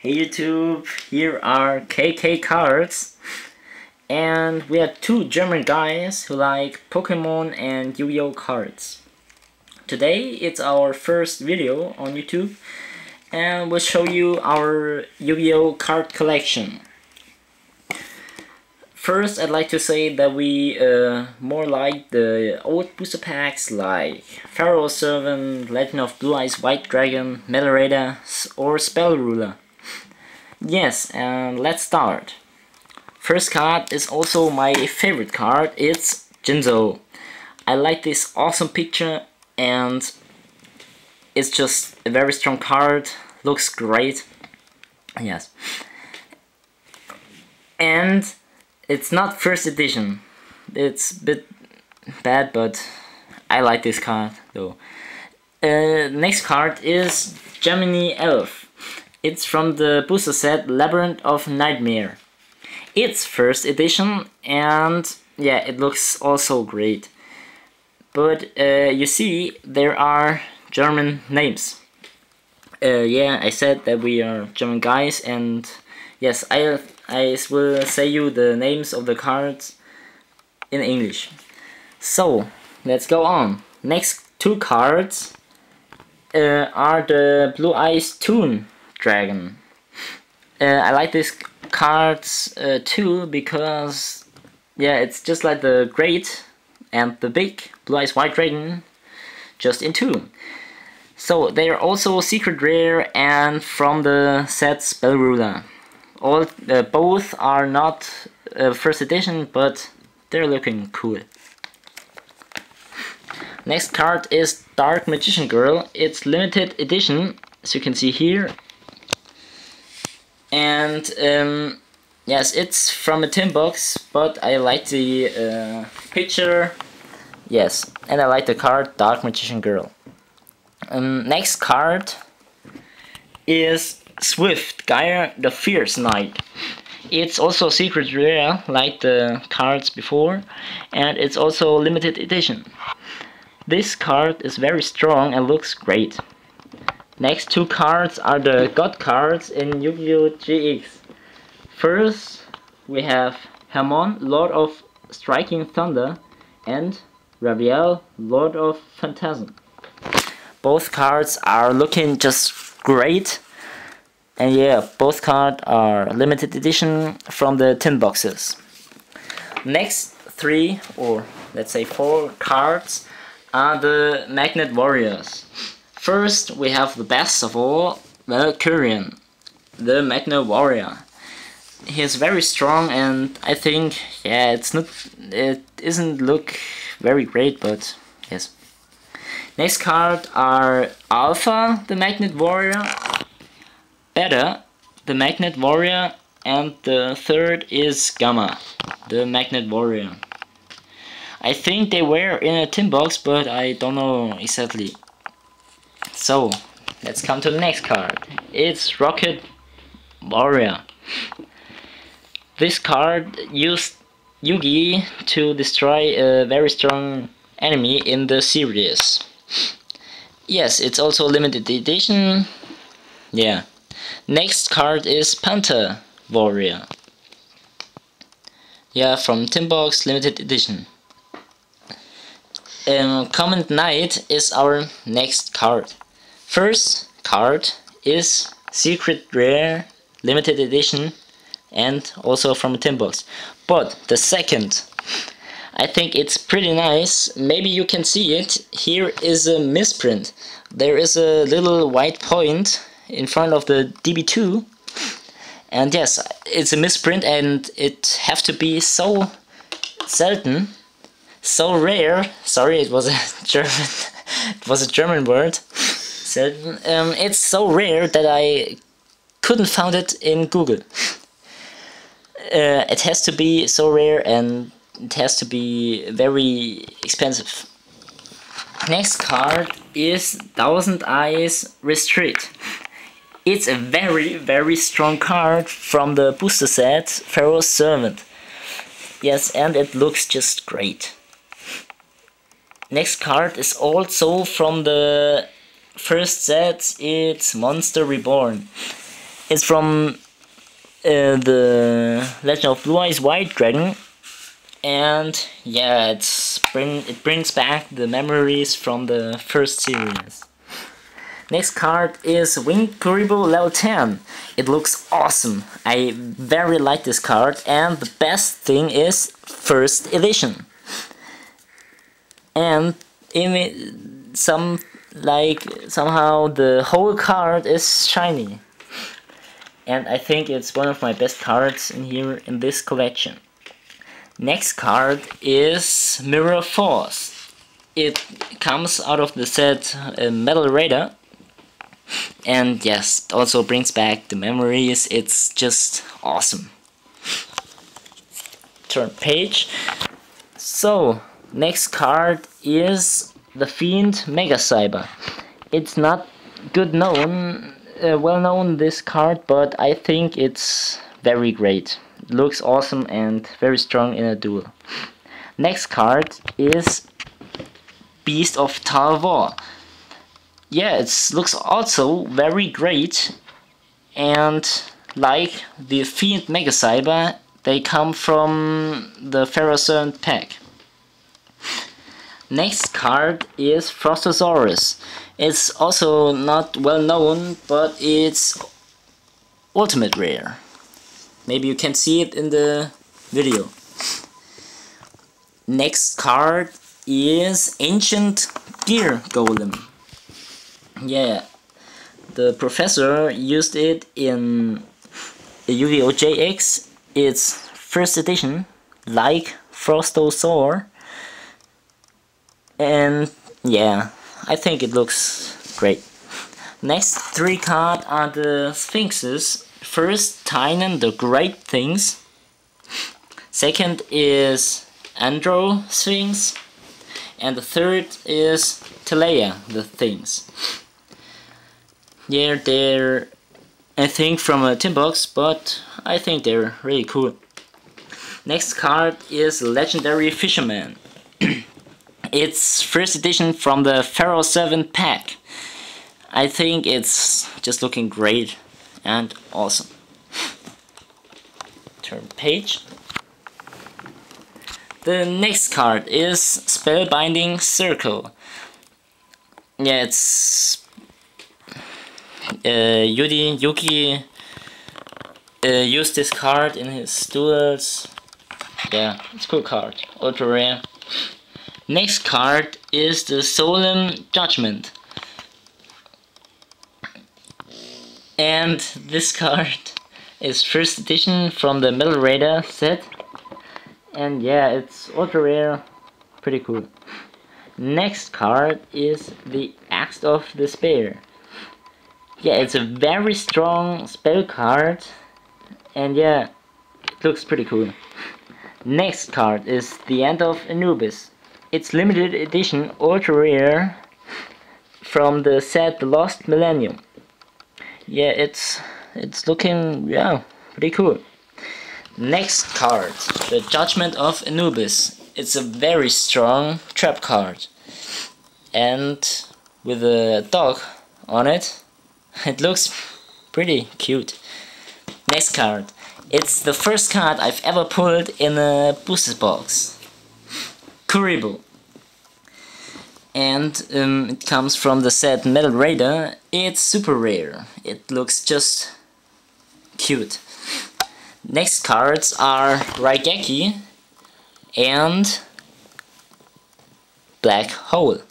Hey YouTube, here are KKypcards, and we are two German guys who like Pokemon and Yu-Gi-Oh cards. Today it's our first video on YouTube, and we'll show you our Yu-Gi-Oh card collection. First, I'd like to say that we more like the old booster packs like Pharaoh Servant, Legend of Blue Eyes White Dragon, Metal Raider, or Spell Ruler. Yes, and let's start. First card is also my favorite card. It's Jinzo. I like this awesome picture and it's just a very strong card. Looks great. Yes. And it's not first edition. It's a bit bad, but I like this card though. Next card is Gemini Elf. It's from the booster set Labyrinth of Nightmare. It's first edition and yeah, it looks also great. But you see, there are German names. Yeah, I said that we are German guys, and yes, I will say you the names of the cards in English. So, let's go on. Next two cards are the Blue Eyes Toon Dragon. I like these cards too because yeah, it's just like the Great and the Big Blue Eyes White Dragon, just in two. So they are also secret rare and from the set Spell Ruler. Both are not first edition, but they're looking cool. Next card is Dark Magician Girl. It's limited edition, as you can see here. And yes, it's from a tin box, but I like the picture. Yes, and I like the card Dark Magician Girl. Next card is Swift Gyre the Fierce Knight. It's also secret rare like the cards before, and it's also limited edition. This card is very strong and looks great. Next two cards are the God cards in Yu-Gi-Oh! GX. First, we have Hermon, Lord of Striking Thunder, and Raviel, Lord of Phantasm. Both cards are looking just great. And yeah, both cards are limited edition from the tin boxes. Next three, or let's say four cards, are the Magnet Warriors. First, we have the best of all, Valkyrian, the Magnet Warrior. He is very strong, and I think, yeah, it isn't look very great, but yes. Next card are Alpha, the Magnet Warrior, Beta, the Magnet Warrior, and the third is Gamma, the Magnet Warrior. I think they were in a tin box, but I don't know exactly. So, let's come to the next card. It's Rocket Warrior. This card used Yugi to destroy a very strong enemy in the series. Yes, it's also limited edition. Yeah. Next card is Panther Warrior. Yeah, from Tin Box, limited edition. Command Knight is our next card. First card is Secret Rare, limited edition, and also from a tin box. But the second, I think it's pretty nice. Maybe you can see it. Here is a misprint. There is a little white point in front of the DB2. And yes, it's a misprint, and it have to be so certain, so rare. Sorry, it was a German. It was a German word. Certain. It's so rare that I couldn't find it in Google. It has to be so rare, and it has to be very expensive. Next card is Thousand Eyes Restrict. It's a very strong card from the booster set Pharaoh Servant. Yes, and it looks just great. Next card is also from the first set. It's Monster Reborn. It's from the Legend of Blue Eyes White Dragon, and yeah, it brings back the memories from the first series. Next card is Winged Kuriboh level 10. It looks awesome. I very like this card, and the best thing is first edition. And somehow the whole card is shiny. And I think it's one of my best cards in here in this collection. Next card is Mirror Force. It comes out of the set Metal Raider. And yes, it also brings back the memories. It's just awesome. Turn page. So, next card is the Fiend Mega Cyber. It's not well known this card, but I think it's very great. It looks awesome and very strong in a duel. Next card is Beast of Talvor. Yeah, it looks also very great, and like the Fiend Mega Cyber, they come from the Pharaoh Servant pack. Next card is Frostosaurus. It's also not well known, but it's ultimate rare. Maybe you can see it in the video. Next card is Ancient Gear Golem. Yeah, the professor used it in Yu-Gi-Oh! JX. It's first edition, like Frostosaur. And yeah, I think it looks great. Next three cards are the Sphinxes. First, Tynan the Great Things. Second is Andro Sphinx. And the third is Telea the Things. Yeah, they're, I think, from a tin box, but I think they're really cool. Next card is Legendary Fisherman. It's first edition from the Pharaoh 7 pack. I think it's just looking great and awesome. Turn page. The next card is Spellbinding Circle. Yeah, it's Yugi used this card in his duels. Yeah, it's a cool card, ultra rare. Next card is the Solemn Judgment. And this card is first edition from the Metal Raider set. And yeah, it's ultra rare, pretty cool. Next card is the Axe of Despair. Yeah, it's a very strong spell card, and yeah, it looks pretty cool. Next card is the End of Anubis. It's limited edition ultra rare from the set The Lost Millennium. Yeah, it's looking, yeah, pretty cool. Next card, the Judgment of Anubis. It's a very strong trap card, and with a dog on it, it looks pretty cute. Next card, it's the first card I've ever pulled in a booster box. Kuriboh. And it comes from the set Metal Raider. It's super rare. It looks just cute. Next cards are Raigeki and Black Hole.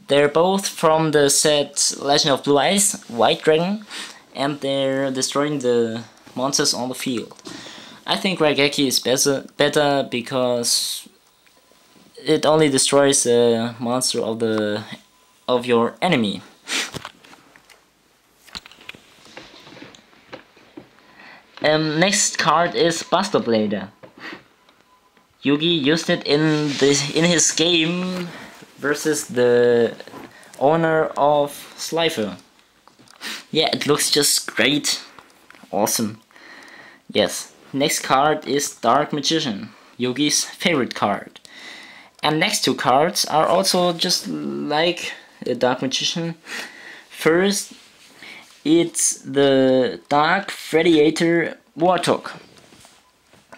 They're both from the set Legend of Blue Eyes White Dragon, and they're destroying the monsters on the field. I think Raigeki is better because it only destroys the monster of your enemy. Next card is Buster Blader. Yugi used it in his game versus the owner of Slifer. Yeah, it looks just great. Awesome. Yes. Next card is Dark Magician, Yugi's favorite card. And next two cards are also just like a Dark Magician. First It's the Dark Predator Warthog.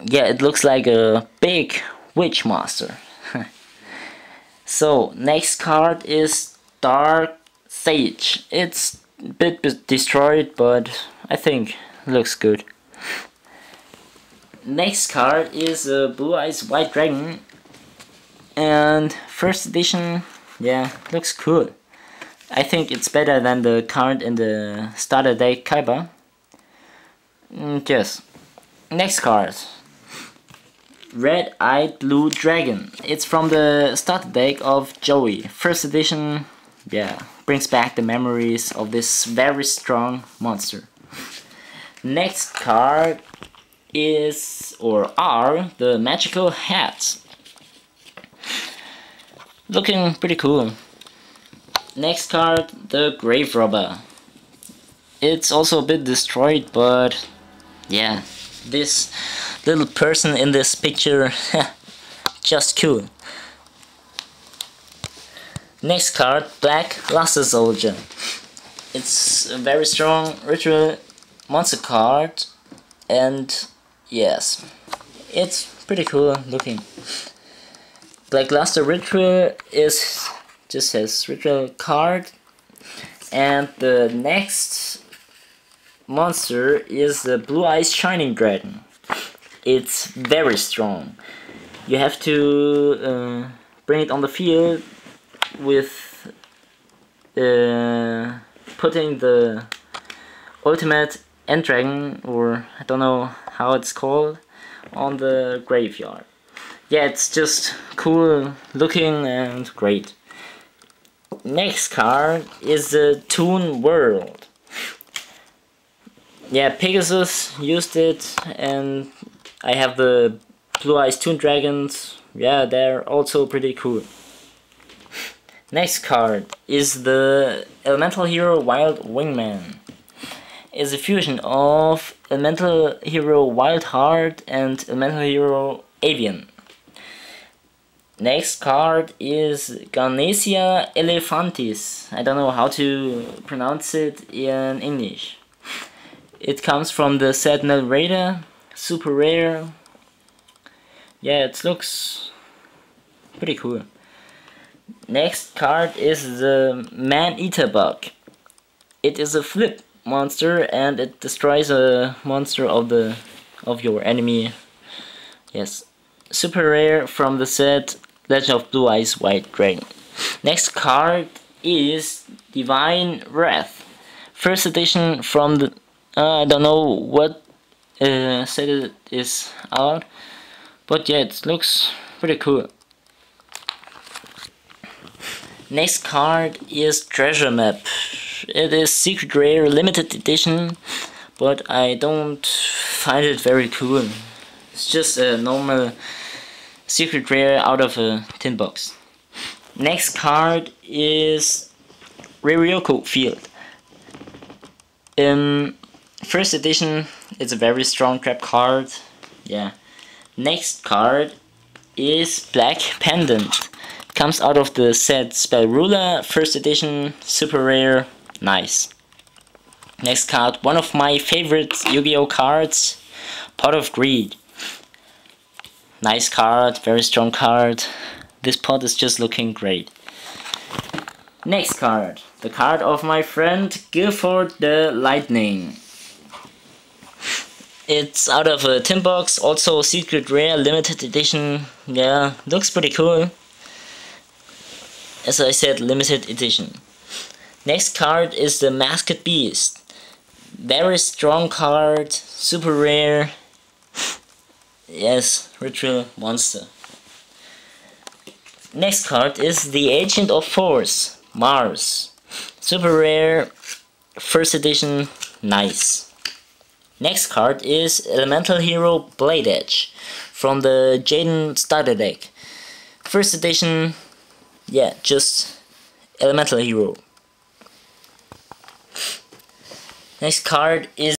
Yeah, it looks like a big witch monster. So, next card is Dark Sage. It's a bit destroyed, but I think it looks good. Next card is Blue Eyes White Dragon. And first edition, yeah, looks cool. I think it's better than the card in the starter deck Kaiba. Yes. Next card. Red-Eyed Blue Dragon. It's from the starter deck of Joey. First edition, yeah, brings back the memories of this very strong monster. Next card is, or are, the Magical Hats. Looking pretty cool. Next card, the Grave Robber. It's also a bit destroyed, but yeah, this little person in this picture, just cool. Next card, Black Luster Soldier. It's a very strong ritual monster card, and yes, it's pretty cool looking. Black Luster Ritual is just says ritual card, and the next monster is the Blue Eyes Shining Dragon. It's very strong. You have to bring it on the field with putting the ultimate end dragon, or I don't know how it's called, on the graveyard. Yeah, it's just cool looking and great. Next card is the Toon World. Yeah, Pegasus used it, and I have the Blue Eyes Toon Dragons. Yeah, they're also pretty cool. Next card is the Elemental Hero Wild Wingman. It's a fusion of Elemental Hero Wild Heart and Elemental Hero Avian. Next card is Garnesia Elephantis. I don't know how to pronounce it in English. It comes from the set Narrator, super rare. Yeah, it looks pretty cool. Next card is the Man-Eater Bug. It is a flip monster and it destroys a monster of your enemy. Yes. Super rare from the set Legend of Blue Eyes White Dragon. Next card is Divine Wrath. First edition from the I don't know what set it is out, but yeah, it looks pretty cool. Next card is Treasure Map. It is secret rare limited edition, but I don't find it very cool. It's just a normal secret rare out of a tin box. Next card is Ryoko Field. First edition, it's a very strong trap card. Yeah. Next card is Black Pendant. Comes out of the set Spell Ruler, first edition, super rare, nice. Next card, one of my favorite Yu-Gi-Oh cards, Pot of Greed. Nice card, very strong card. This pot is just looking great. Next card, the card of my friend Guilford the Lightning. It's out of a tin box, also secret rare, limited edition. Yeah, looks pretty cool. As I said, limited edition. Next card is the Masked Beast. Very strong card, super rare. Yes, ritual monster. Next card is the Agent of Force, Mars. Super rare, first edition, nice. Next card is Elemental Hero Blade Edge from the Jaden starter deck. First edition, yeah, just Elemental Hero. Next card is